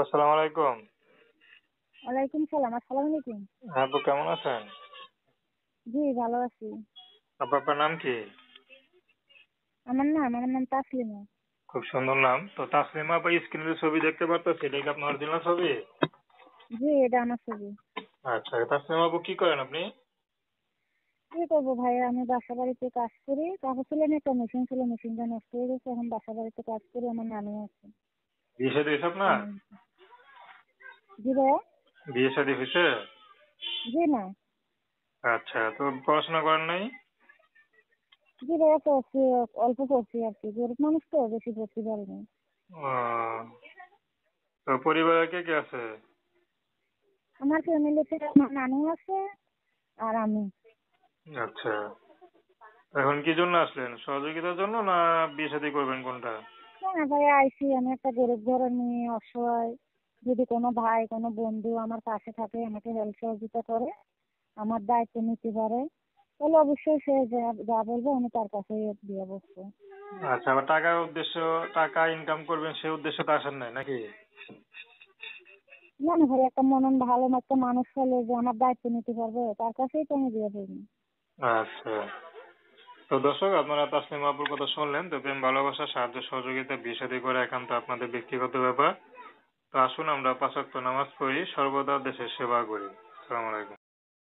আসসালামু আলাইকুম। ওয়ালাইকুম সালাম। আসসালামু আলাইকুম। হ্যাঁ আপু, কেমন আছেন? জি, ভালো আছি। আপু, আপনার নাম কি? আমার নাম তাসলিমা। খুব সুন্দর নাম। তো তাসলিমা আপু, স্ক্রিনে যে ছবি দেখতে পারতেছি, এটা কি আপনার অরিজিনাল ছবি? জি, এটা আমার ছবি। আচ্ছা, তাসলিমা আপু কি করেন আপনি? কি করবো ভাইয়া, আমি বাসা বাড়িতে কাজ করি। কাগজ ছিল না, একটা মেশিন ছিল, মেশিনটা নষ্ট হয়ে গেছে। এখন বাসা বাড়িতে কাজ করি, আমার নানি আছে। বিয়ে শাদী হয়েছে আপনার? তেমন। জি ভাইয়া। বিয়ে শাদী হয়েছে? জি না। আচ্ছা, তো পড়াশোনা করেন নাই? জি ভাইয়া, পড়ছি। অল্প পড়ছি আর কি, গরিব মানুষ তো, বেশি পড়তে পারিনি। ও, তো পরিবারে কে কে আছে? আমার ফ্যামিলিতে আমার নানু আছে আর আমি। আচ্ছা, এখন কি জন্য আসলেন? সহযোগিতার জন্য না বিয়ে শাদী করবেন, কোনটা? না ভাইয়া, আইসি আমি একটা গরিব ঘরের মেয়ে, অসহায়। যদি কোনো ভাই, কোনো বন্ধু আমার পাশে থাকে, আমাকে হেল্প সহযোগিতা করে, আমার দায়িত্ব নিতে পারে, তাহলে অবশ্যই সে যা যা বলবে আমি তার কাছে দিয়ে বসবো। আচ্ছা, আবার টাকার উদ্দেশ্য, টাকা ইনকাম করবেন সে উদ্দেশ্যে তো আসেন নাই নাকি? মনে হয় একটা মনন ভালো একটা মানুষ হলে যে আমার দায়িত্ব নিতে পারবে, তার কাছেই তো আমি দিয়ে দেবো। আচ্ছা, তো দর্শক, আপনারা তাসলিমা আপুর কথা শুনলেন। তো প্রেম ভালোবাসা, সাহায্য সহযোগিতা, বিয়ে শাদী করা একান্ত আপনাদের ব্যক্তিগত ব্যাপার। তো আসুন আমরা 5 ওয়াক্ত নামাজ পড়ি, সর্বদা দেশের সেবা করি। আসসালামু আলাইকুম।